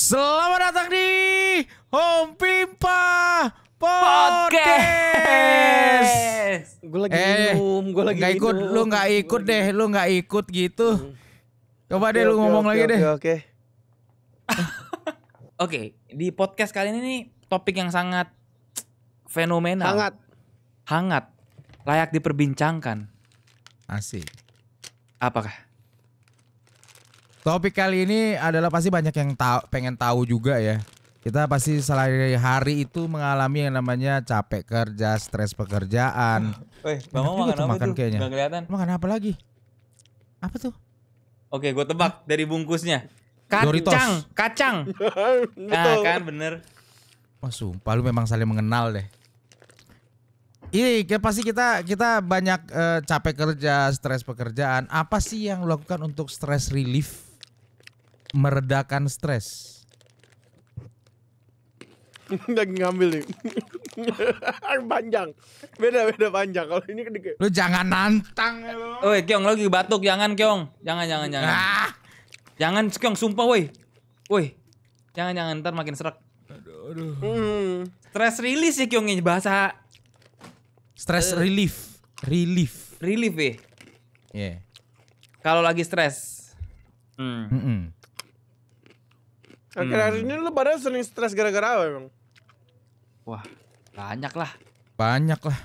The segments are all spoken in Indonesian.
Selamat datang di Home Pimpa Podcast. Gue lagi minum, gue lagi nggak ikut, minum. lu nggak ikut deh, lu nggak ikut gitu. Coba deh lu ngomong lagi deh. Oke. Oke, di podcast kali ini nih topik yang sangat fenomenal. Hangat. Layak diperbincangkan. Asik. Apakah? Topik kali ini adalah pasti banyak yang pengen tahu juga ya. Kita pasti sehari-hari itu mengalami yang namanya capek kerja, stres pekerjaan. Weh, Bang Bang makan apa makan tuh? kayaknya. Gak kelihatan. Makan apa lagi? Apa tuh? Oke, gue tebak dari bungkusnya. Doritos. Kacang. Nah, Betul. kan bener. Wah sumpah lu memang saling mengenal deh. Ini pasti kita banyak capek kerja, stres pekerjaan. Apa sih yang lu lakukan untuk stress relief? Meredakan stres. Lagi ngambil nih. Panjang. Beda panjang. Kalau ini kedikit. Lu jangan nantang ya lu. Woi, Kyong lagi batuk. Jangan, Kyong. Jangan. Ah. Jangan, Kyong, sumpah, woi. Woi. Jangan, ntar makin serak. Stress release ya, Kyong, ini bahasa Stress relief. relief ya. Yeah. Kalau lagi stres. Akhir-akhir ini lu pada sering stres gara-gara apa emang? Wah, banyak lah. Banyak lah.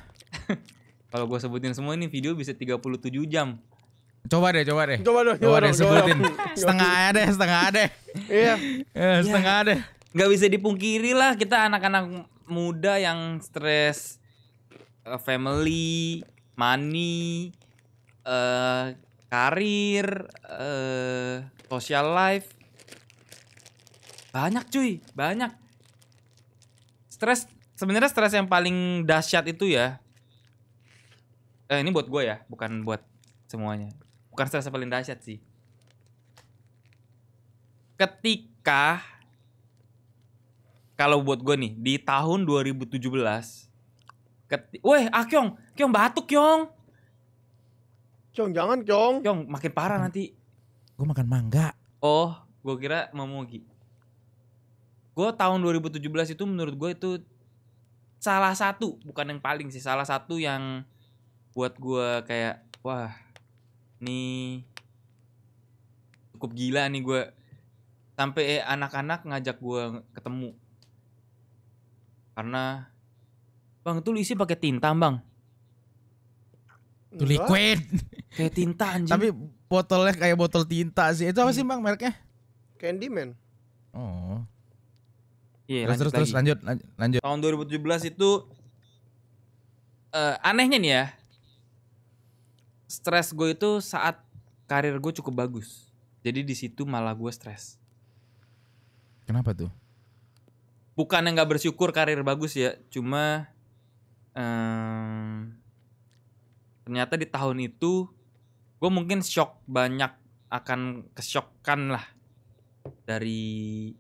Kalau gue sebutin semua ini video bisa 37 jam. Coba deh. Coba dong. Sebutin. Setengah deh. Iya. Setengah deh. Gak bisa dipungkiri lah, kita anak-anak muda yang stres family, money, karir, social life. Banyak cuy, banyak. Sebenarnya stres yang paling dahsyat itu ya. Ini buat gue ya, bukan buat semuanya. Bukan stres yang paling dahsyat sih. Ketika, kalau buat gue nih, di tahun 2017. Kyong batuk, Kyong. Kyong, jangan Kyong. Kyong, makin parah nanti. Gue makan mangga. Oh, gue kira mau Mogi. Gue tahun 2017 itu menurut gue itu salah satu, bukan yang paling sih, salah satu yang buat gue kayak, wah, ini cukup gila nih gue. Sampai anak-anak ngajak gue ketemu. Karena, Bang, itu lu isi pakai tinta, Bang. Itu liquid. Kayak tinta anjing. Tapi botolnya kayak botol tinta sih. Itu apa sih Bang mereknya? Candyman. Oh. Iya, Terus lanjut. Tahun 2017 itu anehnya nih ya. Stres gue itu saat karir gue cukup bagus. Jadi di situ malah gue stres. Kenapa tuh? Bukan yang nggak bersyukur karir bagus ya, cuma ternyata di tahun itu gue mungkin shock banyak, akan kesyokkan lah dari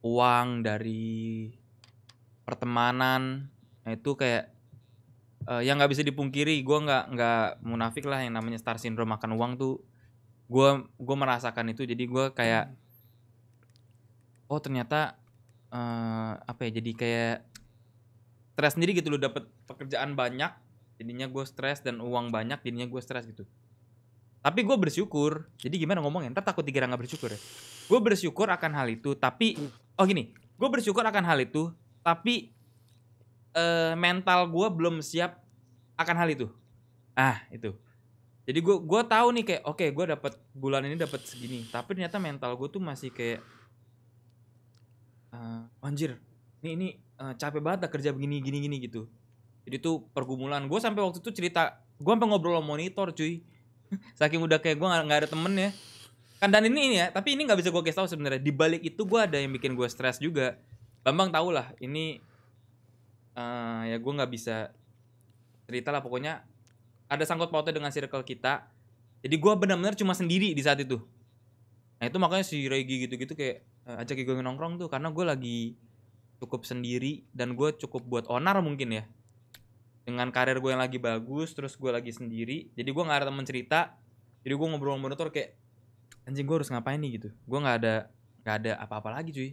uang, dari pertemanan. Nah itu kayak yang nggak bisa dipungkiri, gue nggak munafik lah, yang namanya star syndrome makan uang tuh gue merasakan itu. Jadi gue kayak oh ternyata jadi kayak stres sendiri gitu loh. Dapet pekerjaan banyak jadinya gue stres, dan uang banyak jadinya gue stres gitu. Tapi gue bersyukur. Jadi gimana ngomongnya? Ntar takut dikira gak bersyukur ya. Gue bersyukur akan hal itu. Tapi gue bersyukur akan hal itu. Tapi mental gue belum siap akan hal itu. Itu. Jadi gue tahu nih kayak oke, gue dapat bulan ini dapat segini. Tapi ternyata mental gue tuh masih kayak anjir. Ini capek banget lah kerja begini gitu. Jadi tuh pergumulan gue sampai waktu itu cerita. Gue sampai ngobrol sama monitor cuy. Saking udah kayak gue nggak ada temen ya kan. Dan ini ya, tapi ini nggak bisa gue kasih tahu sebenarnya. Di balik itu gue ada yang bikin gue stres juga. Bambang tahu lah ini ya gue nggak bisa cerita lah, pokoknya ada sangkut pautnya dengan circle kita. Jadi gue benar-benar cuma sendiri di saat itu. Nah itu makanya si Regi gitu-gitu kayak ajak gue nongkrong tuh, karena gue lagi cukup sendiri dan gue cukup buat onar mungkin ya. Dengan karir gue yang lagi bagus, terus gue lagi sendiri, jadi gue nggak ada teman cerita. Jadi gue ngobrol sama monitor kayak anjing, gue harus ngapain nih gitu. Gue nggak nggak ada apa-apa lagi cuy.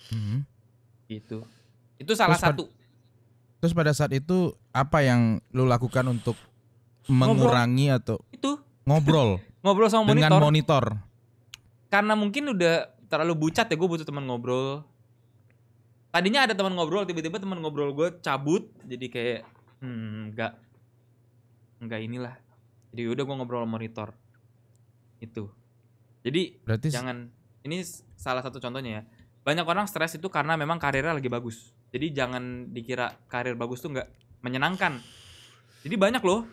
Hmm. Gitu. Itu salah Terus satu. Terus pada saat itu apa yang lu lakukan untuk mengurangi atau Itu ngobrol ngobrol sama dengan monitor. monitor? Karena mungkin udah terlalu bucat ya, gue butuh teman ngobrol. Tadinya ada teman ngobrol, tiba-tiba teman ngobrol gue cabut, jadi kayak nggak inilah. Jadi udah gue ngobrol sama monitor. Itu. Jadi Berarti jangan, ini salah satu contohnya ya. Banyak orang stres itu karena memang karirnya lagi bagus. Jadi jangan dikira karir bagus tuh nggak menyenangkan. Jadi banyak loh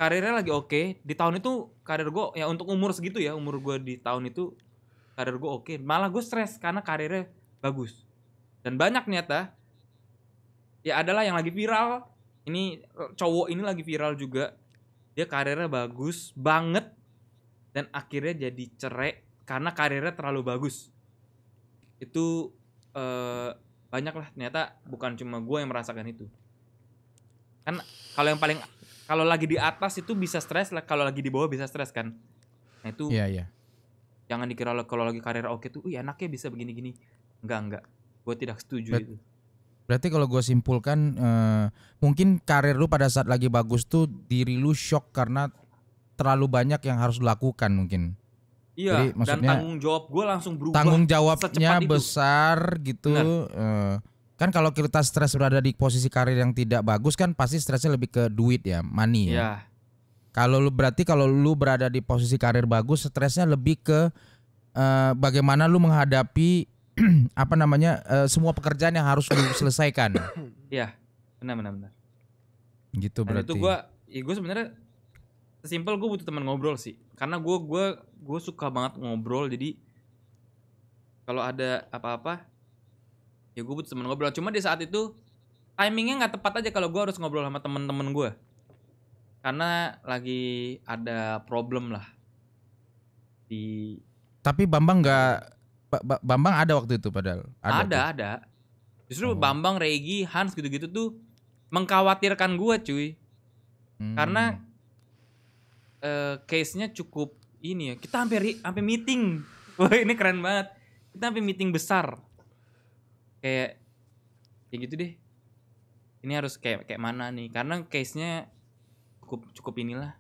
karirnya lagi oke. Di tahun itu karir gue ya untuk umur segitu ya, umur gue di tahun itu karir gue oke. Malah gue stres karena karirnya bagus. Dan banyak ternyata ya adalah yang lagi viral. Ini cowok ini lagi viral juga. Dia karirnya bagus banget dan akhirnya jadi cerai karena karirnya terlalu bagus. Itu banyak lah ternyata, bukan cuma gue yang merasakan itu. Kan kalau lagi di atas itu bisa stres lah, kalau lagi di bawah bisa stres kan. Nah itu iya. jangan dikira kalau lagi karir oke tuh, enaknya bisa begini-gini. Enggak. Gue tidak setuju itu. Berarti kalau gue simpulkan mungkin karir lu pada saat lagi bagus tuh diri lu shock karena terlalu banyak yang harus dilakukan mungkin. Iya, jadi, dan tanggung jawab gue langsung berubah. Tanggung jawabnya besar gitu. Kan kalau kita stres berada di posisi karir yang tidak bagus kan pasti stresnya lebih ke duit ya, money ya. Kalau lu berada di posisi karir bagus, stresnya lebih ke bagaimana lu menghadapi semua pekerjaan yang harus lu selesaikan. Iya, benar. Gitu berarti. Dan itu gue sebenarnya sesimpel gue butuh teman ngobrol sih, karena gue suka banget ngobrol. Jadi kalau ada apa-apa ya gue butuh teman ngobrol. Cuma di saat itu timingnya nggak tepat aja kalau gue harus ngobrol sama teman-teman gue, karena lagi ada problem lah Tapi Bambang Bambang ada waktu itu padahal. Ada. Justru Bambang, Regi, Hans gitu-gitu tuh mengkhawatirkan gue cuy. Karena case-nya cukup ini ya. Kita sampai meeting. Wah, ini keren banget. Kita sampai meeting besar. Kayak gitu deh. Ini harus kayak mana nih? Karena case-nya cukup inilah.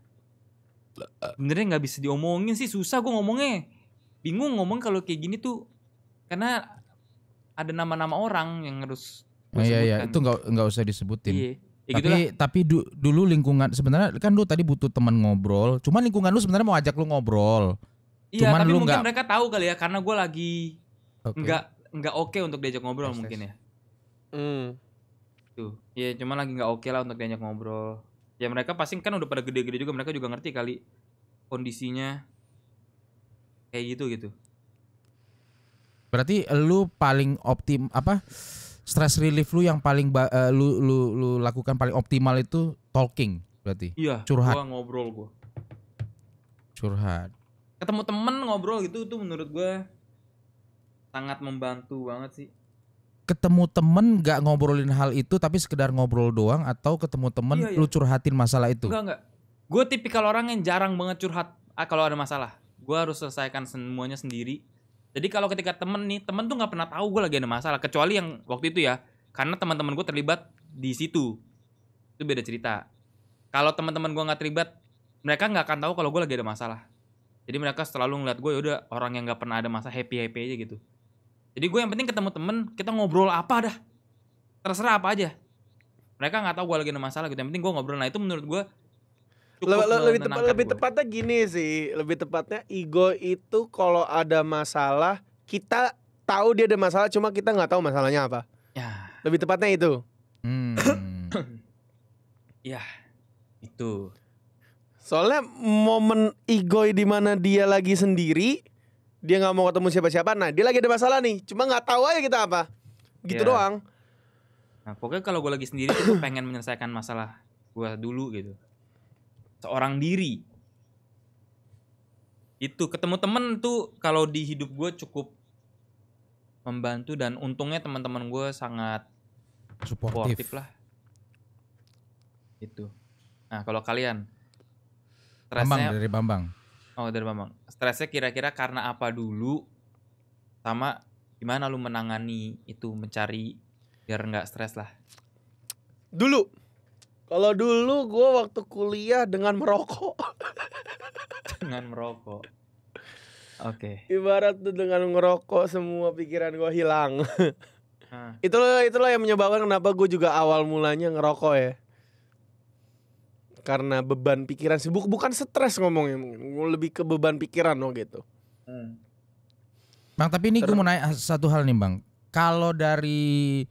Sebenarnya nggak bisa diomongin sih, susah gue ngomongnya. Bingung ngomong kalau kayak gini tuh, karena ada nama-nama orang yang harus iya, itu nggak usah disebutin. Iya. Ya tapi dulu lingkungan sebenarnya kan lu tadi butuh teman ngobrol. Cuman lingkungan lu sebenarnya mau ajak lu ngobrol. Iya, cuman tapi lu mungkin mereka tahu kali ya, karena gue lagi nggak oke untuk diajak ngobrol mungkin ya. Tuh, ya cuma lagi nggak oke lah untuk diajak ngobrol. Ya mereka pasti kan udah pada gede-gede juga, mereka juga ngerti kali kondisinya kayak gitu. Berarti lu paling stress relief lu yang paling lu lakukan paling optimal itu talking berarti. Iya, curhat. Gua ngobrol Curhat. Ketemu temen ngobrol gitu tuh menurut gua sangat membantu banget sih. Ketemu temen gak ngobrolin hal itu tapi sekedar ngobrol doang, atau ketemu temen lu curhatin masalah itu? Enggak. Gue tipikal orang yang jarang banget curhat kalau ada masalah. Gue harus selesaikan semuanya sendiri. Jadi kalau ketika temen tuh nggak pernah tahu gue lagi ada masalah, kecuali yang waktu itu ya, karena teman-teman gue terlibat di situ, itu beda cerita. Kalau teman-teman gue nggak terlibat, mereka nggak akan tahu kalau gue lagi ada masalah. Jadi mereka selalu ngeliat gue udah orang yang nggak pernah ada masalah, happy aja gitu. Jadi gue yang penting ketemu temen, kita ngobrol apa dah, terserah apa aja. Mereka nggak tahu gue lagi ada masalah gitu. Yang penting gue ngobrol. Nah itu menurut gue lebih tepatnya gini sih, lebih tepatnya ego itu kalau ada masalah kita tahu dia ada masalah, cuma kita nggak tahu masalahnya apa. Ya. Lebih tepatnya itu. Ya, itu. Soalnya momen ego di mana dia lagi sendiri, dia nggak mau ketemu siapa-siapa. Nah dia lagi ada masalah nih, cuma nggak tahu aja kita apa. Gitu doang. Nah pokoknya kalau gue lagi sendiri tuh gue pengen menyelesaikan masalah gue dulu gitu. Seorang diri. Itu ketemu temen tuh kalau di hidup gue cukup membantu, dan untungnya teman-teman gue sangat suportif lah. Itu. Nah kalau kalian stresnya dari Bambang. Oh dari Bambang. Stresnya kira-kira karena apa dulu? Sama gimana lu menangani itu, mencari biar nggak stres lah. Kalau dulu gue waktu kuliah dengan merokok. Dengan merokok. Oke. Ibarat tuh dengan ngerokok semua pikiran gue hilang. Nah, Itulah yang menyebabkan kenapa gue juga awal mulanya ngerokok ya. Karena beban pikiran sih, bukan stres ngomongnya, lebih ke beban pikiran gitu. Bang, tapi ini gue mau nanya satu hal nih Bang. Kalau dari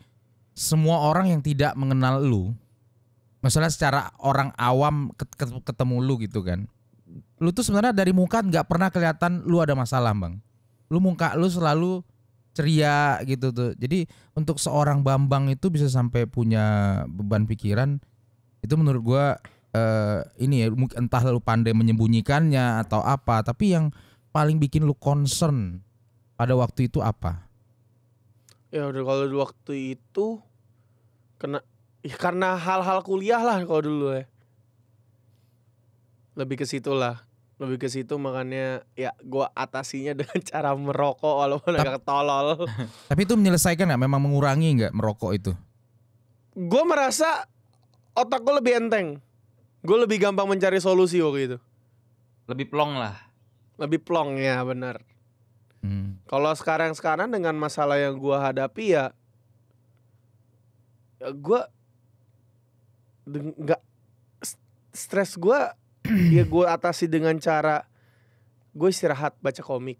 semua orang yang tidak mengenal lu, misalnya secara orang awam ketemu lu gitu kan, lu tuh sebenarnya dari muka nggak pernah kelihatan lu ada masalah Bang. Muka lu selalu ceria gitu tuh. Jadi untuk seorang Bambang itu bisa sampai punya beban pikiran, itu menurut gue ini ya, entah lu pandai menyembunyikannya atau apa, tapi yang paling bikin lu concern pada waktu itu apa? Ya udah, kalau waktu itu karena hal-hal kuliah lah kalau dulu ya. Lebih ke situ makanya ya gua atasinya dengan cara merokok walaupun agak tolol. Tapi itu menyelesaikan nggak? Memang mengurangi nggak merokok itu? Gua merasa otak gua lebih enteng. Gue lebih gampang mencari solusi waktu itu. lebih plong lah. Lebih plong ya, benar. Kalau sekarang dengan masalah yang gue hadapi ya gue nggak stres gue ya gue atasi dengan cara gue istirahat, baca komik.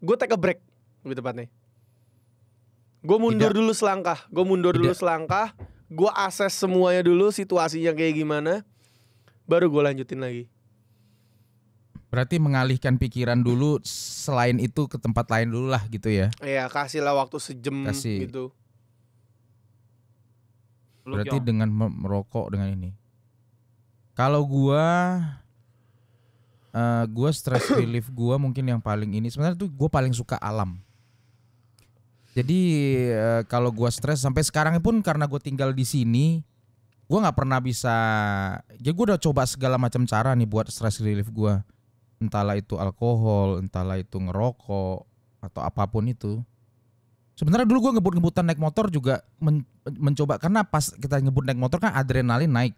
Gue take a break lebih tepatnya. Gue mundur dulu selangkah. Gue assess semuanya dulu, situasinya kayak gimana, baru gue lanjutin lagi. Berarti mengalihkan pikiran dulu, selain itu ke tempat lain dulu lah gitu ya? Iya, kasihlah waktu sejam gitu. Berarti dengan merokok, dengan ini. Kalau gua stress relief gua mungkin yang paling ini, sebenarnya tuh gua paling suka alam. Jadi kalau gua stres sampai sekarang pun karena gue tinggal di sini, gue nggak pernah bisa. Ya gue udah coba segala macam cara nih buat stress relief gue. Entahlah itu alkohol, entahlah itu ngerokok atau apapun itu. Sebenarnya dulu gue ngebut-ngebutan naik motor juga mencoba, karena pas kita ngebut naik motor kan adrenalin naik.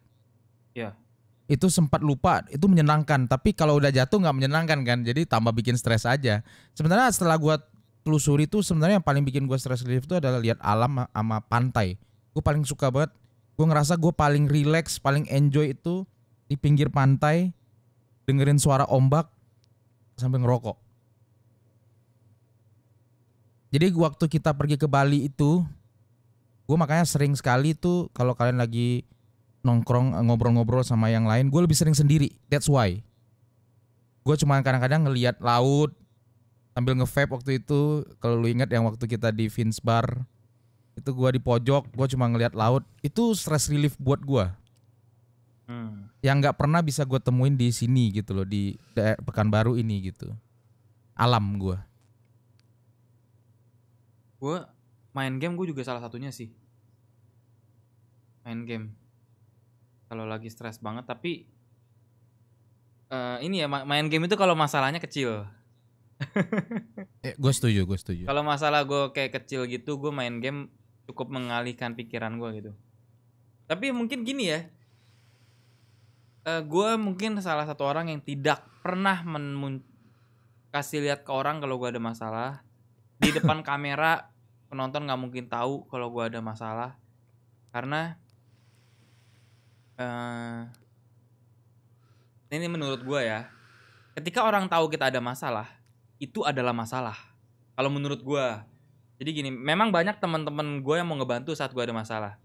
Iya. Itu sempat lupa, itu menyenangkan. Tapi kalau udah jatuh nggak menyenangkan kan, jadi tambah bikin stres aja. Sebenarnya setelah gue telusuri itu sebenarnya yang paling bikin gue stress relief itu adalah lihat alam sama pantai. Gue paling suka banget. Gue ngerasa gue paling relax, paling enjoy itu di pinggir pantai, dengerin suara ombak sambil ngerokok. Jadi waktu kita pergi ke Bali itu, gue makanya sering sekali tuh kalau kalian lagi nongkrong ngobrol-ngobrol sama yang lain, gue lebih sering sendiri. That's why. Gue cuma kadang-kadang ngelihat laut sambil nge-vape waktu itu. Kalau lu ingat yang waktu kita di Vince Bar, itu gue di pojok, gue cuma ngelihat laut. Itu stress relief buat gue. Yang nggak pernah bisa gue temuin di sini gitu loh, di Pekanbaru ini gitu. Alam gue. Gue main game, gue juga salah satunya sih. Main game. Kalau lagi stres banget, tapi ini ya, main game itu kalau masalahnya kecil. Gue setuju. Kalau masalah gue kayak kecil gitu, gue main game cukup mengalihkan pikiran gue gitu. Tapi mungkin gini ya, gue mungkin salah satu orang yang tidak pernah kasih lihat ke orang kalau gue ada masalah. Di depan kamera penonton nggak mungkin tahu kalau gue ada masalah, karena ini menurut gue ya, ketika orang tahu kita ada masalah, itu adalah masalah. Kalau menurut gue. Jadi gini, memang banyak teman-teman gue yang mau ngebantu saat gue ada masalah.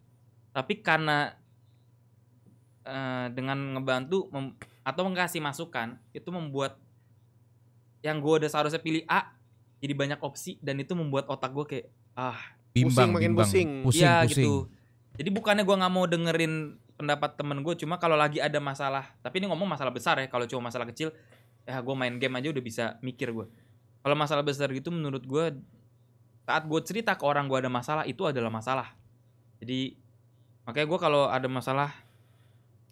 Tapi karena dengan ngebantu atau ngasih masukan, itu membuat yang gue udah seharusnya pilih A jadi banyak opsi, dan itu membuat otak gue kayak bimbang. Pusing. Iya gitu. Jadi bukannya gue nggak mau dengerin pendapat temen gue, cuma kalau lagi ada masalah, tapi ini ngomong masalah besar ya. Kalau cuma masalah kecil, ya gue main game aja udah bisa mikir gue. Kalau masalah besar gitu, menurut gue saat gue cerita ke orang gue ada masalah, itu adalah masalah. Jadi makanya gue kalau ada masalah,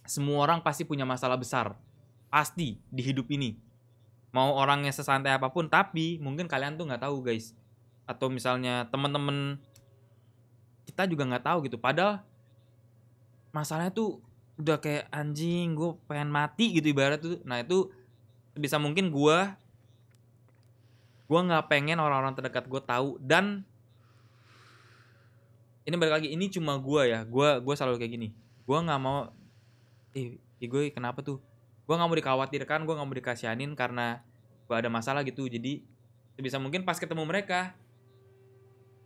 semua orang pasti punya masalah besar, pasti di hidup ini. Mau orangnya sesantai apapun, tapi mungkin kalian tuh nggak tahu guys, atau misalnya teman-teman kita juga nggak tahu gitu. Padahal masalahnya tuh udah kayak anjing, gue pengen mati gitu ibarat tuh. Nah itu sebisa mungkin gue nggak pengen orang-orang terdekat gue tahu. Dan ini balik lagi, ini cuma gue ya, gue selalu kayak gini. Gue nggak mau, gue kenapa tuh? Gue nggak mau dikhawatirkan, gue nggak mau dikasihanin karena gue ada masalah gitu. Jadi sebisa mungkin pas ketemu mereka,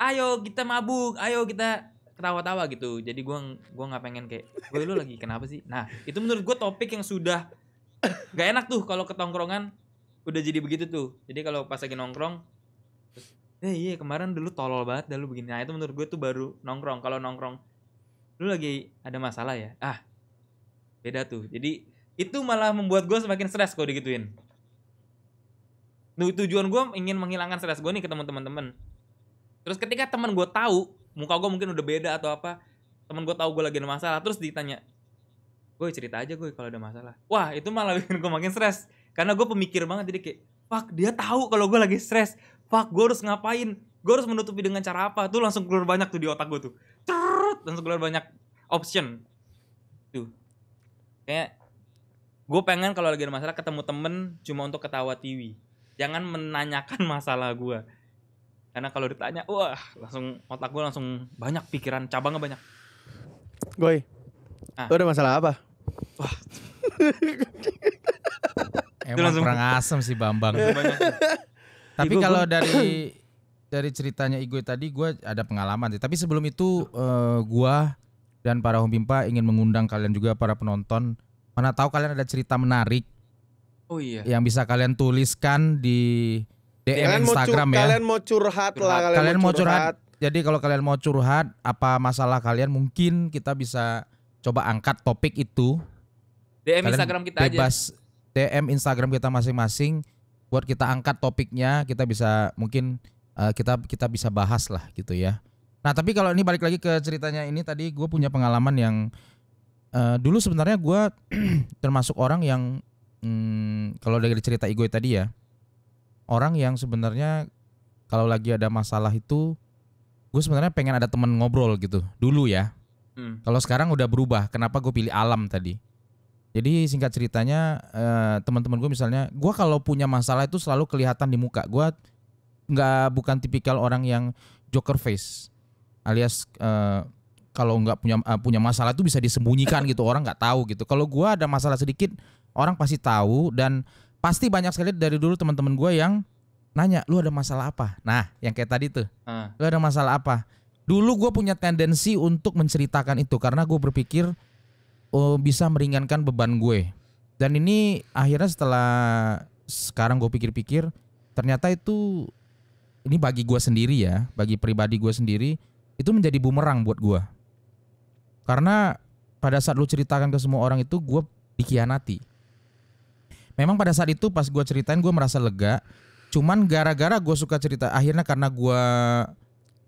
ayo kita mabuk, ayo kita ketawa-tawa gitu. Jadi gue nggak pengen kayak, gue lu lagi kenapa sih? Nah itu menurut gue topik yang sudah gak enak tuh kalau ketongkrongan udah jadi begitu tuh. Jadi kalau pas lagi nongkrong, iya kemarin dulu tolol banget, dah lu begini. Nah itu menurut gue tuh baru nongkrong. Kalau nongkrong, lu lagi ada masalah ya? Beda tuh. Jadi itu malah membuat gue semakin stres kalau digituin. Tujuan gue ingin menghilangkan stres gue nih ke teman-teman. Terus ketika teman gue tahu muka gue mungkin udah beda atau apa, teman gue tahu gue lagi ada masalah, terus ditanya, gue cerita aja gue kalau ada masalah. Wah itu malah bikin gue makin stres. Karena gue pemikir banget, jadi kayak, fuck dia tahu kalau gue lagi stres. Fuck gue harus ngapain? Gue harus menutupi dengan cara apa? Tuh langsung keluar banyak tuh di otak gue tuh. Langsung keluar banyak option. Tuh. Kayak gue pengen kalau lagi ada masalah ketemu temen cuma untuk ketawa tiwi. Jangan menanyakan masalah gue. Karena kalau ditanya, wah langsung otak gue langsung banyak pikiran, cabangnya banyak. Goy, lu ada masalah apa? Wah. Emang kurang asem sih Bambang. Tapi kalau dari ceritanya Igoy tadi, gue ada pengalaman sih. Tapi sebelum itu gue dan para Hompimpa ingin mengundang kalian juga para penonton. Mana tahu kalian ada cerita menarik. Oh iya. Yang bisa kalian tuliskan di DM Instagram ya. Kalian mau curhat lah. Kalian mau curhat. Jadi kalau kalian mau curhat apa masalah kalian, mungkin kita bisa coba angkat topik itu. DM kalian Instagram kita bebas aja. DM Instagram kita masing-masing buat kita angkat topiknya, kita bisa mungkin kita bisa bahas lah gitu ya. Nah tapi kalau ini balik lagi ke ceritanya ini, tadi gue punya pengalaman yang dulu sebenarnya gue termasuk orang yang kalau dari cerita Igoy tadi ya, orang yang sebenarnya kalau lagi ada masalah itu gue sebenarnya pengen ada teman ngobrol gitu dulu ya. Kalau sekarang udah berubah. Kenapa gue pilih alam tadi? Jadi singkat ceritanya teman-teman gue misalnya, gue kalau punya masalah itu selalu kelihatan di muka. Gue bukan tipikal orang yang joker face, alias kalau nggak punya masalah itu bisa disembunyikan gitu, orang nggak tahu gitu. Kalau gue ada masalah sedikit, orang pasti tahu, dan pasti banyak sekali dari dulu teman-teman gue yang nanya, lu ada masalah apa? Nah yang kayak tadi tuh, lu ada masalah apa? Dulu gue punya tendensi untuk menceritakan itu karena gue berpikir bisa meringankan beban gue. Dan ini akhirnya setelah sekarang gue pikir-pikir, ternyata itu ini bagi gue sendiri ya, bagi pribadi gue sendiri, itu menjadi bumerang buat gue. Karena pada saat lu ceritakan ke semua orang itu, gue dikhianati. Memang pada saat itu pas gue ceritain gue merasa lega. Cuman gara-gara gue suka cerita, akhirnya karena gue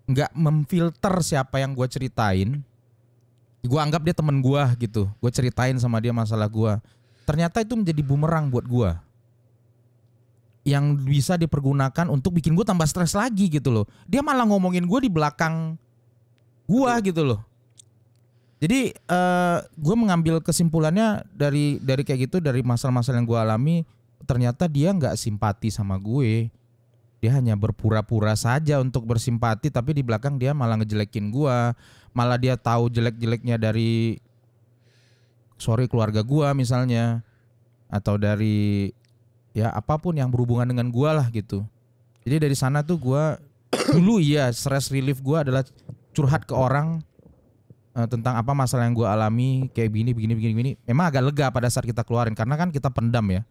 gak memfilter siapa yang gue ceritain, gue anggap dia temen gue gitu. Gue ceritain sama dia masalah gue. Ternyata itu menjadi bumerang buat gue, yang bisa dipergunakan untuk bikin gue tambah stres lagi gitu loh. Dia malah ngomongin gue di belakang gue gitu loh. Jadi gue mengambil kesimpulannya dari kayak gitu, dari masalah-masalah yang gue alami. Ternyata dia gak simpati sama gue. Dia hanya berpura-pura saja untuk bersimpati, tapi di belakang dia malah ngejelekin gua. Malah dia tahu jelek-jeleknya dari keluarga gua misalnya, atau dari ya apapun yang berhubungan dengan gua lah gitu. Jadi dari sana tuh gua dulu ya stress relief gua adalah curhat ke orang tentang apa masalah yang gua alami, kayak begini. Memang agak lega pada saat kita keluarin karena kan kita pendam ya.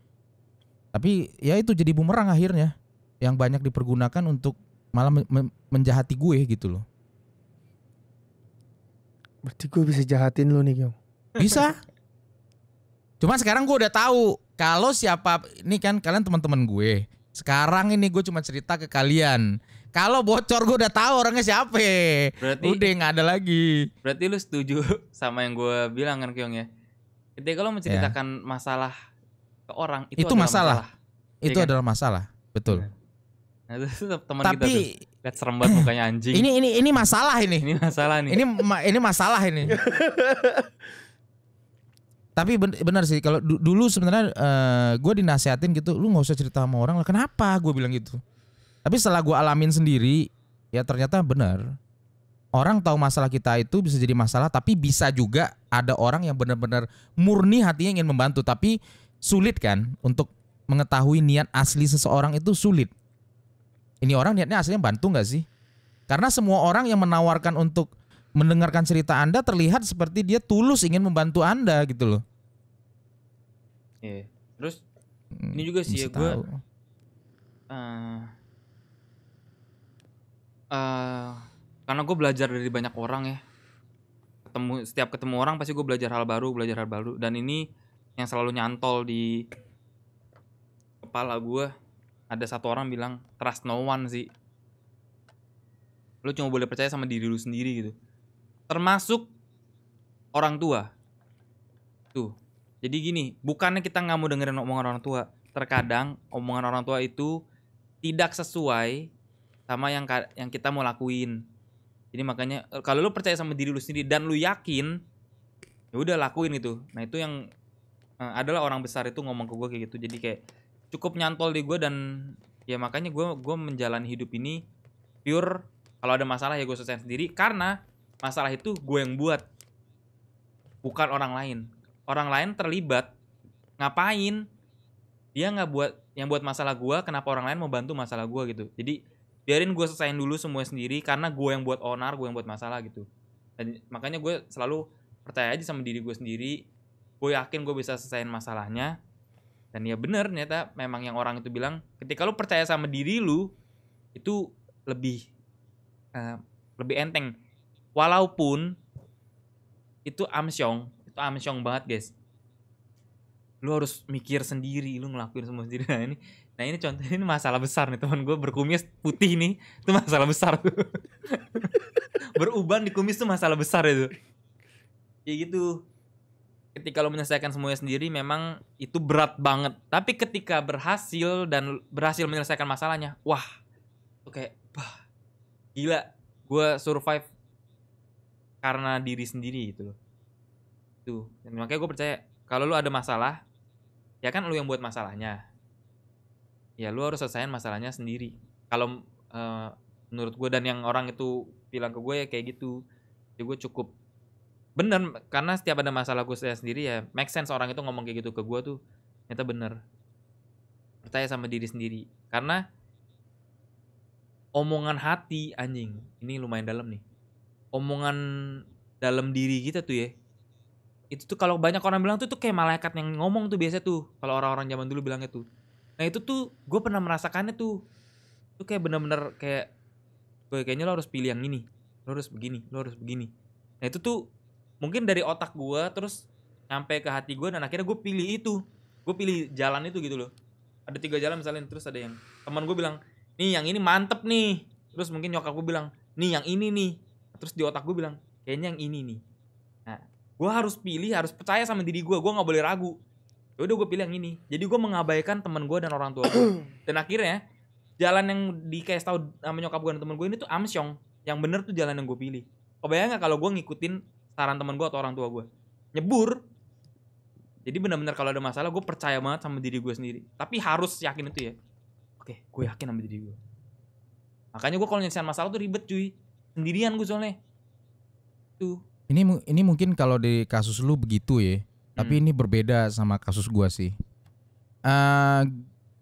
Tapi ya itu jadi bumerang akhirnya, yang banyak dipergunakan untuk malah menjahati gue gitu loh. Berarti gue bisa jahatin lu nih, Kyong. Bisa. Cuma sekarang gue udah tahu kalau siapa, ini kan kalian teman-teman gue. Sekarang ini gue cuma cerita ke kalian. Kalau bocor gue udah tahu orangnya siapa. Berarti udah nggak ada lagi. Berarti lu setuju sama yang gue bilang kan, Kyong ya? Ketika lo menceritakan masalah ke orang, itu masalah. Itu ya kan? adalah masalah, betul. Nah, itu teman tapi, kita tuh. Lihat serem banget mukanya anjing. Ini masalah ini. Ini masalah nih. Ini masalah ini. Tapi benar sih kalau dulu sebenarnya gue dinasehatin gitu, lu nggak usah cerita sama orang lah. Kenapa? Gue bilang gitu. Tapi setelah gue alamin sendiri, ya ternyata benar. Orang tahu masalah kita itu bisa jadi masalah, tapi bisa juga ada orang yang benar-benar murni hatinya ingin membantu, tapi sulit kan untuk mengetahui niat asli seseorang itu sulit. Ini orang niatnya aslinya bantu nggak sih? Karena semua orang yang menawarkan untuk mendengarkan cerita Anda terlihat seperti dia tulus ingin membantu Anda gitu loh. Iya. Terus ini juga sih ya gue karena gue belajar dari banyak orang ya. Setiap ketemu orang pasti gue belajar hal baru. Dan ini yang selalu nyantol di kepala gue. Ada satu orang bilang trust no one sih. Lu cuma boleh percaya sama diri lu sendiri gitu. Termasuk orang tua. Tuh. Jadi gini, bukannya kita gak mau dengerin omongan orang tua. Terkadang omongan orang tua itu tidak sesuai sama yang kita mau lakuin. Jadi makanya kalau lu percaya sama diri lu sendiri dan lu yakin, ya udah lakuin itu. Nah itu yang adalah orang besar itu ngomong ke gue kayak gitu. Jadi kayak cukup nyantol di gue dan ya makanya gue menjalani hidup ini pure. Kalau ada masalah ya gue selesaiin sendiri karena masalah itu gue yang buat, bukan orang lain. Orang lain terlibat, ngapain? Dia nggak buat yang buat masalah gue, kenapa orang lain mau bantu masalah gue gitu. Jadi biarin gue selesaiin dulu semua sendiri karena gue yang buat onar, gue yang buat masalah gitu. Dan makanya gue selalu percaya aja sama diri gue sendiri. Gue yakin gue bisa selesaiin masalahnya. Dan ya bener ternyata memang yang orang itu bilang ketika lu percaya sama diri lu itu lebih enteng. Walaupun itu amsyong banget guys. Lu harus mikir sendiri, lu ngelakuin semua sendiri. Nah ini contohnya ini masalah besar nih, teman gue berkumis putih nih, itu masalah besar. Beruban di kumis itu masalah besar itu. Kayak gitu. Ketika lo menyelesaikan semuanya sendiri memang itu berat banget. Tapi ketika berhasil menyelesaikan masalahnya, wah, itu kayak gila, gue survive karena diri sendiri gitu loh. Tuh, dan makanya gue percaya kalau lu ada masalah, ya kan lu yang buat masalahnya. Ya lu harus selesaiin masalahnya sendiri. Kalau menurut gue dan yang orang itu bilang ke gue ya kayak gitu. Jadi gue cukup bener, karena setiap ada masalah gue sendiri ya make sense orang itu ngomong kayak gitu ke gue tuh ternyata bener. Percaya sama diri sendiri. Karena omongan hati anjing, ini lumayan dalam nih. Omongan dalam diri kita tuh ya, itu tuh kalau banyak orang bilang tuh kayak malaikat yang ngomong tuh biasa tuh. Kalau orang-orang zaman dulu bilangnya tuh. Nah itu tuh gue pernah merasakannya tuh. Itu kayak bener-bener kayak gue kayaknya lo harus pilih yang ini, lo harus begini, lo harus begini. Nah itu tuh mungkin dari otak gue terus nyampe ke hati gue dan akhirnya gue pilih itu. Gue pilih jalan itu gitu loh. Ada 3 jalan misalnya, terus ada yang teman gue bilang, nih yang ini mantep nih. Terus mungkin nyokap gue bilang, nih yang ini nih. Terus di otak gue bilang, kayaknya yang ini nih. Nah gue harus pilih, harus percaya sama diri gue gak boleh ragu. Ya udah gue pilih yang ini. Jadi gue mengabaikan teman gue dan orang tua gue. Dan akhirnya jalan yang dikasih tahu sama nyokap gue dan teman gue ini tuh amsyong. Yang bener tuh jalan yang gue pilih. Kebayang gak kalau gue ngikutin saran teman gue atau orang tua gue? Nyebur. Jadi benar-benar kalau ada masalah gue percaya banget sama diri gue sendiri. Tapi harus yakin itu ya. Oke, gue yakin sama diri gue. Makanya gue kalau nyelesain masalah tuh ribet cuy. Sendirian gue soalnya. Tuh. Ini mungkin kalau di kasus lu begitu ya. Tapi ini berbeda sama kasus gua sih.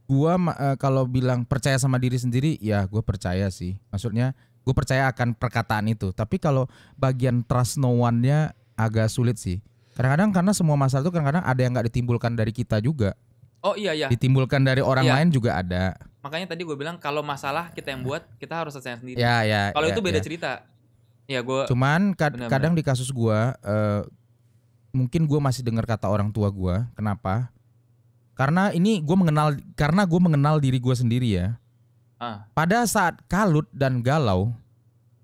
Gua kalau bilang percaya sama diri sendiri, ya gua percaya sih. Maksudnya gue percaya akan perkataan itu. Tapi kalau bagian trust no one-nya agak sulit sih. Kadang-kadang karena semua masalah itu kadang-kadang ada yang nggak ditimbulkan dari kita juga. Oh iya. Ditimbulkan dari orang lain juga ada. Makanya tadi gue bilang kalau masalah kita yang buat, kita harus selesai sendiri. Ya. Kalau itu beda cerita. Ya gue. Cuman kadang di kasus gue, mungkin gue masih dengar kata orang tua gue. Kenapa? Karena ini gue mengenal diri gue sendiri ya. Pada saat kalut dan galau,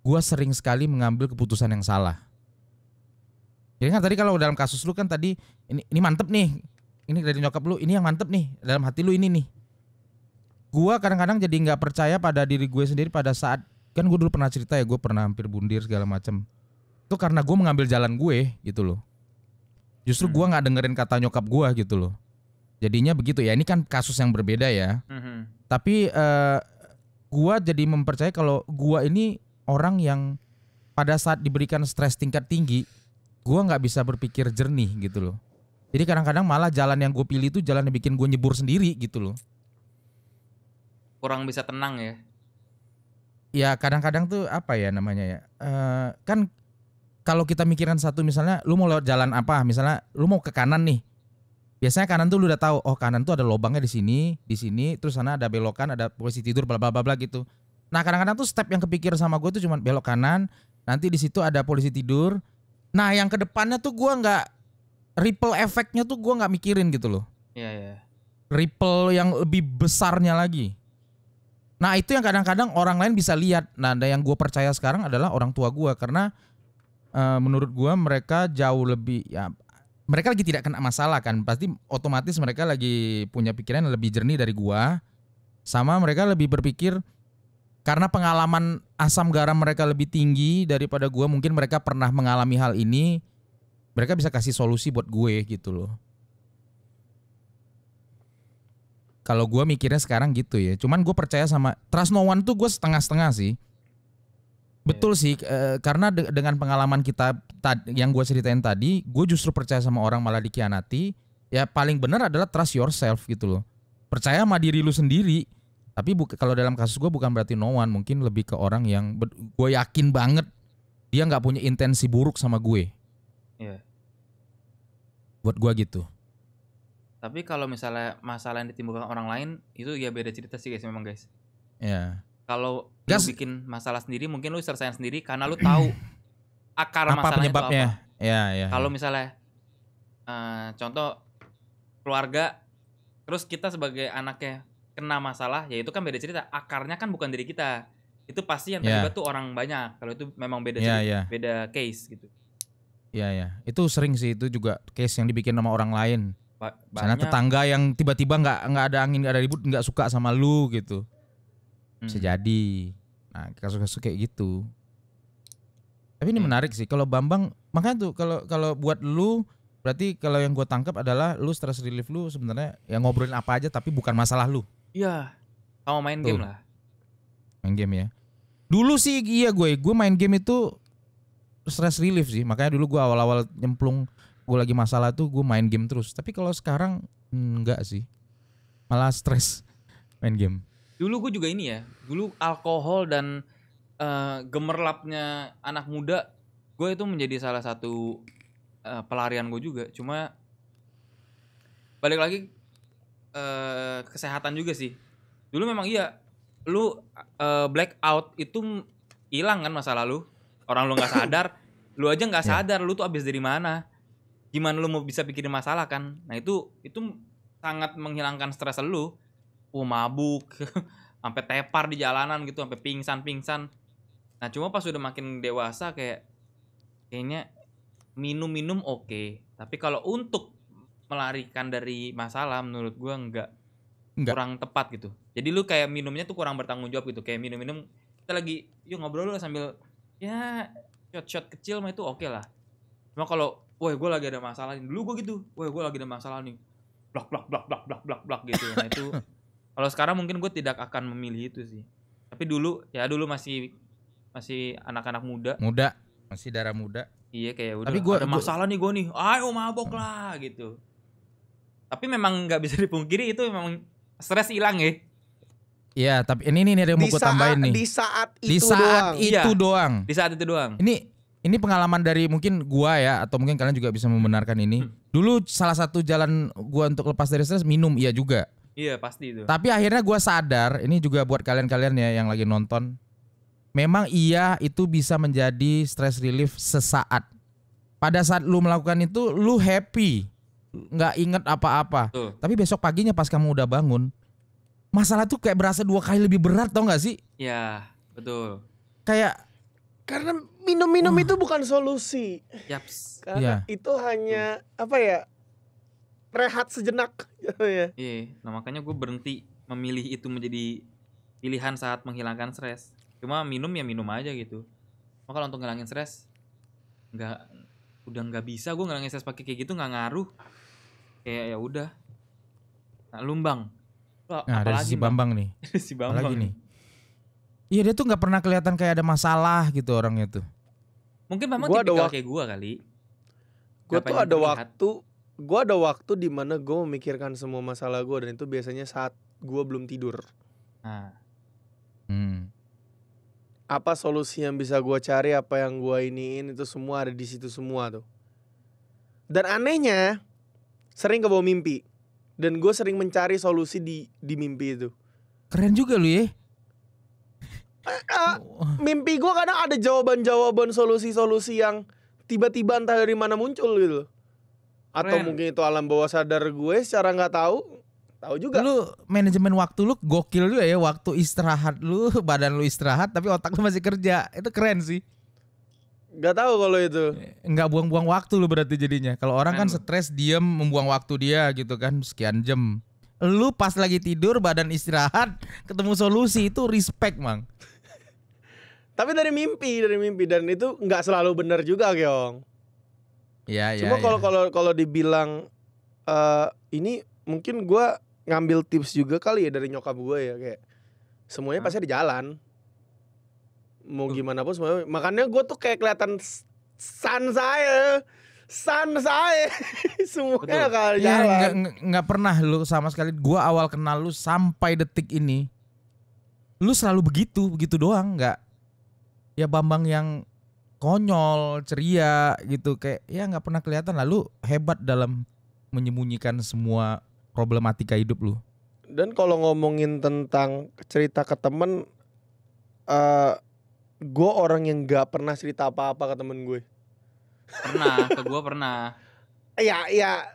gue sering sekali mengambil keputusan yang salah. Jadi kan tadi kalau dalam kasus lu kan tadi ini mantep nih, ini dari nyokap lu, ini yang mantep nih dalam hati lu ini nih. Gue kadang-kadang jadi nggak percaya pada diri gue sendiri pada saat kan gue dulu pernah cerita ya, gue pernah hampir bundir segala macam. Itu karena gue mengambil jalan gue gitu loh. Justru gue nggak dengerin kata nyokap gue gitu loh. Jadinya begitu ya. Ini kan kasus yang berbeda ya. Tapi gue jadi mempercayai kalau gue ini orang yang pada saat diberikan stres tingkat tinggi, gue nggak bisa berpikir jernih gitu loh. Jadi kadang-kadang malah jalan yang gue pilih itu jalan yang bikin gue nyebur sendiri gitu loh. Kurang bisa tenang ya. Ya kadang-kadang tuh apa ya namanya ya, kan kalau kita mikirin satu, misalnya lu mau lewat jalan apa, misalnya lu mau ke kanan nih, biasanya kanan tuh lu udah tahu, oh kanan tuh ada lubangnya di sini, terus sana ada belokan, ada posisi tidur, bla bla bla bla gitu. Nah kadang-kadang tuh step yang kepikir sama gue tuh cuma belok kanan, nanti di situ ada polisi tidur. Nah yang kedepannya tuh gue nggak, ripple efeknya tuh gue nggak mikirin gitu loh. Iya. Ripple yang lebih besarnya lagi. Nah itu yang kadang-kadang orang lain bisa lihat. Nah yang gue percaya sekarang adalah orang tua gue, karena menurut gue mereka jauh lebih ya, mereka lagi tidak kena masalah kan, pasti otomatis mereka lagi punya pikiran yang lebih jernih dari gue. Sama mereka lebih berpikir karena pengalaman asam garam mereka lebih tinggi daripada gue, mungkin mereka pernah mengalami hal ini, mereka bisa kasih solusi buat gue gitu loh. Kalau gue mikirnya sekarang gitu ya. Cuman gue percaya sama trust no one tuh gue setengah-setengah sih. Betul sih, karena dengan pengalaman kita yang gue ceritain tadi, gue justru percaya sama orang malah dikhianati. Ya paling benar adalah trust yourself gitu loh. Percaya sama diri lu sendiri. Tapi kalau dalam kasus gue bukan berarti no one, mungkin lebih ke orang yang gue yakin banget dia nggak punya intensi buruk sama gue. Iya. Buat gue gitu. Tapi kalau misalnya masalah yang ditimbulkan orang lain, itu ya beda cerita sih guys, memang guys. Ya. Kalau lu bikin masalah sendiri, mungkin lu selesaiin sendiri karena lu tahu akar masalahnya penyebabnya itu apa. Ya. Kalau misalnya contoh keluarga, terus kita sebagai anaknya kena masalah, ya itu kan beda cerita. Akarnya kan bukan dari kita. Itu pasti yang terlibat tuh orang banyak. Kalau itu memang beda cerita, beda case gitu. Iya. Itu sering sih, itu juga case yang dibikin sama orang lain. Karena Banyak. tetangga yang tiba-tiba nggak ada angin, nggak ada ribut, nggak suka sama lu gitu. Bisa jadi. Nah kasus-kasus kayak gitu. Tapi ini menarik sih. Kalau Bambang, makanya tuh kalau buat lu, berarti kalau yang gue tangkap adalah lu stress relief lu sebenarnya ya ngobrolin apa aja tapi bukan masalah lu. Iya. Sama main game lah. Main game ya. Dulu sih iya gue main game itu stress relief sih. Makanya dulu gue awal-awal nyemplung, gue lagi masalah tuh gue main game terus. Tapi kalau sekarang enggak sih. Malah stres main game. Dulu gue juga ini ya. Dulu alkohol dan gemerlapnya anak muda, gue itu menjadi salah satu pelarian gue juga. Cuma balik lagi kesehatan juga sih. Dulu memang iya, lu blackout itu hilang kan masa lalu. Orang lu nggak sadar, lu aja nggak sadar lu tuh abis dari mana. Gimana lu mau bisa pikirin masalah kan? Nah itu sangat menghilangkan stres lu. Mabuk, sampai tepar di jalanan gitu, sampai pingsan. Nah cuma pas udah makin dewasa kayaknya minum oke. Tapi kalau untuk melarikan dari masalah menurut gua enggak. Kurang tepat gitu. Jadi lu kayak minumnya tuh kurang bertanggung jawab gitu. Kayak minum kita lagi yuk ngobrol lu sambil ya shot kecil mah itu oke lah. Cuma kalau wah gue lagi ada masalah nih. Dulu gue gitu. Wah gue lagi ada masalah nih. Blak gitu. Nah itu kalau sekarang mungkin gue tidak akan memilih itu sih. Tapi dulu masih anak-anak muda, masih darah muda. Iya kayak udah ada masalah nih gue nih. Ayo mabok lah gitu. Tapi memang nggak bisa dipungkiri itu memang stres hilang ya. Iya, tapi ini ada yang mau gue tambahin nih. Di saat itu doang. Ini pengalaman dari mungkin gua ya, atau mungkin kalian juga bisa membenarkan ini. Dulu salah satu jalan gua untuk lepas dari stres minum, iya juga. Iya pasti itu. Tapi akhirnya gua sadar, ini juga buat kalian-kalian ya yang lagi nonton. Memang iya itu bisa menjadi stress relief sesaat. Pada saat lu melakukan itu lu happy, nggak inget apa-apa. Tapi besok paginya pas kamu udah bangun, masalah tuh kayak berasa 2 kali lebih berat, tau gak sih? Iya betul. Karena minum itu bukan solusi. Yaps. Karena itu hanya rehat sejenak ya. Iya, nah makanya gue berhenti memilih itu menjadi pilihan saat menghilangkan stres. Cuma minum ya minum aja gitu. Cuma kalau untuk ngilangin stres udah nggak bisa gue ngilangin stres pakai kayak gitu, nggak ngaruh. Kayak ya udah. Nah, Lumbang. Nah, dari si Bambang nih. Si Bambang Apalagi nih. Iya, dia tuh nggak pernah kelihatan kayak ada masalah gitu orangnya tuh. Mungkin Bambang tipikal kayak gue kali. Gue tuh ada waktu di mana gue memikirkan semua masalah gue, dan itu biasanya saat gue belum tidur. Nah. Apa solusi yang bisa gue cari, apa yang gue iniin, itu semua ada di situ semua tuh. Dan anehnya sering kebawa mimpi, dan gue sering mencari solusi di mimpi itu. Keren juga lu ya. Mimpi gue kadang ada jawaban-jawaban, solusi-solusi yang tiba-tiba entah dari mana muncul gitu. Atau mungkin itu alam bawah sadar gue secara nggak tahu juga. Lu manajemen waktu lu gokil juga ya. Waktu istirahat lu, badan lu istirahat tapi otak lu masih kerja. Itu keren sih. Gak tahu kalau itu. Nggak buang-buang waktu lu berarti jadinya. Kalau orang kan stres diem membuang waktu dia gitu kan sekian jam. Lu pas lagi tidur badan istirahat ketemu solusi, itu respect Mang. Tapi dari mimpi dan itu nggak selalu benar juga Kyong. Ya. Cuma kalau dibilang ini mungkin gue ngambil tips juga kali ya dari nyokap gue ya, kayak semuanya pasti di jalan. Mau gimana pun semuanya. Makanya gue tuh kayak kelihatan sun saya semuanya kalau jalan. Nggak pernah lu sama sekali. Gue awal kenal lu sampai detik ini, lu selalu begitu doang. Nggak ya Bambang yang konyol, ceria gitu, kayak ya nggak pernah kelihatan. Lalu hebat dalam menyembunyikan semua problematika hidup lu. Dan kalau ngomongin tentang cerita ke temen, gue orang yang nggak pernah cerita apa-apa ke temen gue. Ke gue pernah. Ya.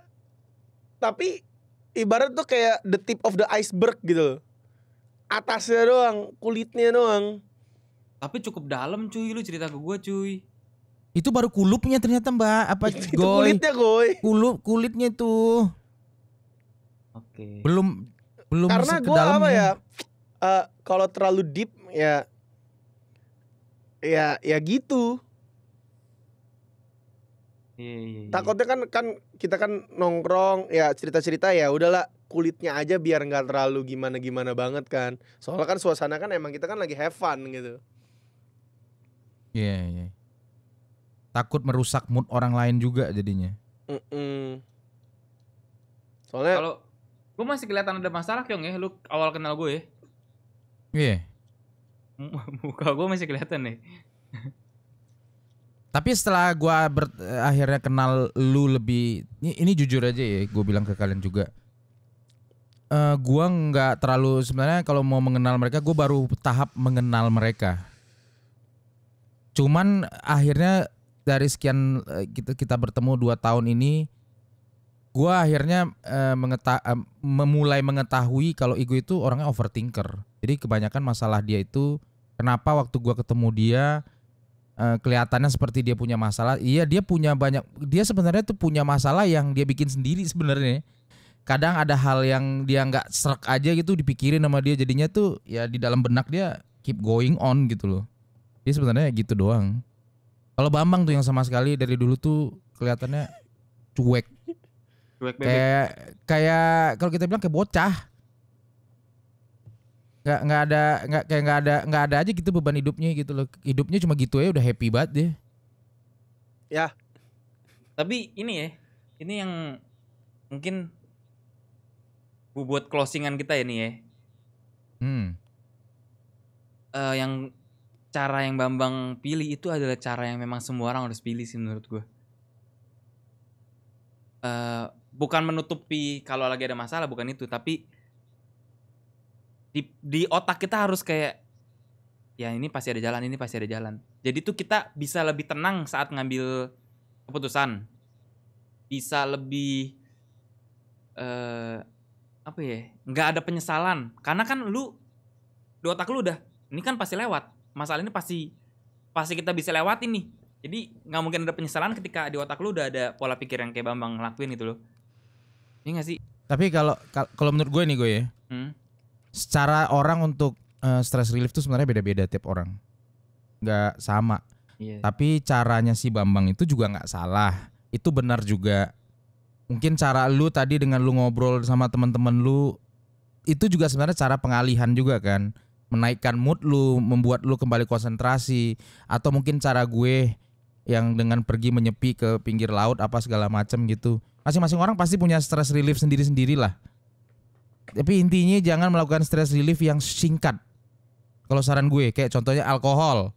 Tapi ibarat tuh kayak the tip of the iceberg gitu. Atasnya doang, kulitnya doang. Tapi cukup dalam cuy, lu cerita ke gue cuy. Itu baru kulupnya ternyata Mbak. Apa itu kulitnya Goy. Kulitnya itu. Oke. Belum karena gue apa ya? Kalau terlalu deep ya gitu. Iya. Takutnya kan kita kan nongkrong ya, cerita-cerita ya udahlah kulitnya aja biar nggak terlalu gimana banget kan. Soalnya kan suasana kan emang kita kan lagi have fun gitu. Iya. Takut merusak mood orang lain juga jadinya. Soalnya kalau gue masih kelihatan ada masalah Kyong ya, lu awal kenal gue ya. Iya. Muka gue masih kelihatan nih. Tapi setelah gue akhirnya kenal lu lebih, ini jujur aja ya, gue bilang ke kalian juga. Gue nggak terlalu, sebenarnya kalau mau mengenal mereka, gue baru tahap mengenal mereka. Cuman akhirnya dari sekian kita bertemu 2 tahun ini, gue akhirnya memulai mengetahui kalau Igo itu orangnya overthinker. Jadi kebanyakan masalah dia itu, kenapa waktu gue ketemu dia kelihatannya seperti dia punya masalah. Iya, dia sebenarnya tuh punya masalah yang dia bikin sendiri sebenarnya. Kadang ada hal yang dia nggak serak aja gitu dipikirin sama dia, jadinya tuh ya di dalam benak dia keep going on gitu loh. Dia sebenarnya gitu doang. Kalau Bambang tuh yang sama sekali dari dulu tuh kelihatannya cuek. Kayak kalau kita bilang kayak bocah. Nggak ada aja gitu beban hidupnya gitu loh. Hidupnya cuma gitu ya udah happy banget deh. Ya. Tapi ini yang mungkin buat closingan kita ini ya. Yang cara yang Bambang pilih itu adalah cara yang memang semua orang harus pilih sih menurut gue. Bukan menutupi kalau lagi ada masalah, bukan itu, tapi di otak kita harus kayak ya ini pasti ada jalan. Jadi tuh kita bisa lebih tenang saat ngambil keputusan, bisa lebih nggak ada penyesalan, karena kan lu di otak lu udah ini kan pasti lewat, masalah ini pasti kita bisa lewatin nih. Jadi nggak mungkin ada penyesalan ketika di otak lu udah ada pola pikir yang kayak Bambang ngelakuin gitu loh. Iya nggak sih? Tapi kalau menurut gue nih gue ya, secara orang untuk stress relief tuh sebenarnya beda-beda tiap orang. nggak sama. Iya. Tapi caranya si Bambang itu juga nggak salah. Itu benar juga. Mungkin cara lu tadi dengan lu ngobrol sama teman-teman lu itu juga sebenarnya cara pengalihan juga kan. Menaikkan mood lu, membuat lu kembali konsentrasi. Atau mungkin cara gue yang dengan pergi menyepi ke pinggir laut apa segala macam gitu. Masing-masing orang pasti punya stress relief sendiri-sendiri lah. Tapi intinya jangan melakukan stress relief yang singkat. Kalau saran gue kayak contohnya alkohol.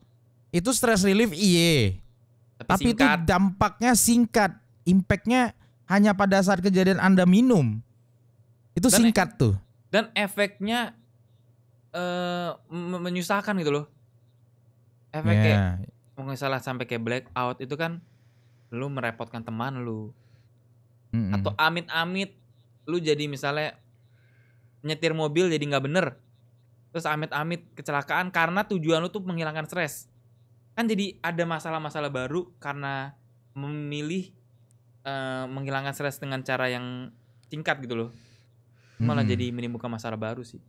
Itu stress relief iye. Tapi itu singkat. dampaknya singkat. Impactnya hanya pada saat kejadian Anda minum. Itu Dan singkat tuh. Dan efeknya menyusahkan gitu loh. Efek kayak misalnya sampai kayak blackout itu kan lu merepotkan teman lu. Atau amit-amit lu jadi misalnya nyetir mobil jadi nggak bener. Terus amit-amit kecelakaan karena tujuan lu tuh menghilangkan stres. Kan jadi ada masalah-masalah baru karena memilih menghilangkan stres dengan cara yang singkat gitu loh. Malah jadi menimbulkan masalah baru sih.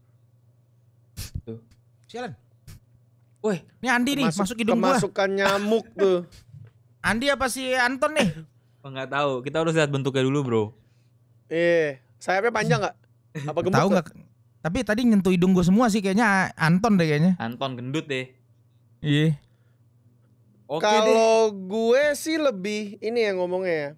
Tuh. Sialan. Woi, Ini Andi nih masuk hidung gua. Kemasukan nyamuk tuh. Andi apa si Anton nih? nggak tahu. Kita harus lihat bentuknya dulu, bro. Sayapnya panjang nggak? Apa gemuk? Tahu nggak? Tapi tadi nyentuh hidung gua semua sih kayaknya Anton deh kayaknya. Anton gendut deh. Iya. Oke deh. Kalau gue sih lebih ini yang ngomongnya ya.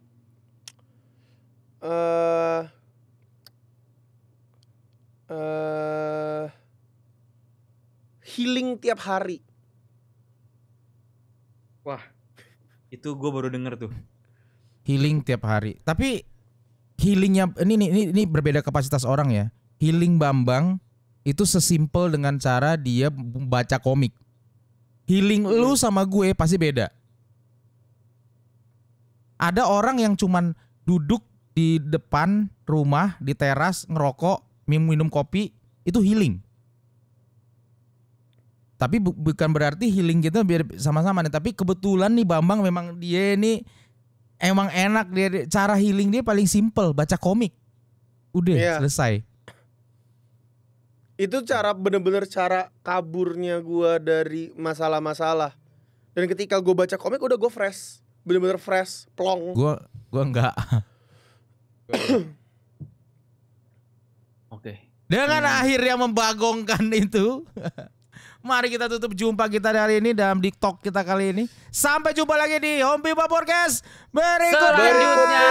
Healing tiap hari. Wah, itu gue baru denger tuh. Healing tiap hari. Tapi healingnya ini berbeda kapasitas orang ya. Healing Bambang itu sesimpel dengan cara dia baca komik. Healing lu sama gue pasti beda. Ada orang yang cuman duduk di depan rumah di teras ngerokok, minum kopi, itu healing. Tapi bukan berarti healing kita biar sama-sama nih. Tapi kebetulan nih Bambang memang dia ini emang enak dia. Cara healing dia paling simple, baca komik. Udah selesai. Itu cara bener-bener cara kaburnya gue dari masalah-masalah. Dan ketika gue baca komik udah gue fresh, bener-bener fresh, plong. Gue enggak. Oke. Dengan akhirnya membagongkan itu. Mari kita tutup jumpa kita hari ini dalam TikTok kita kali ini. Sampai jumpa lagi di Home Pipa Podcast berikutnya. Selanjutnya.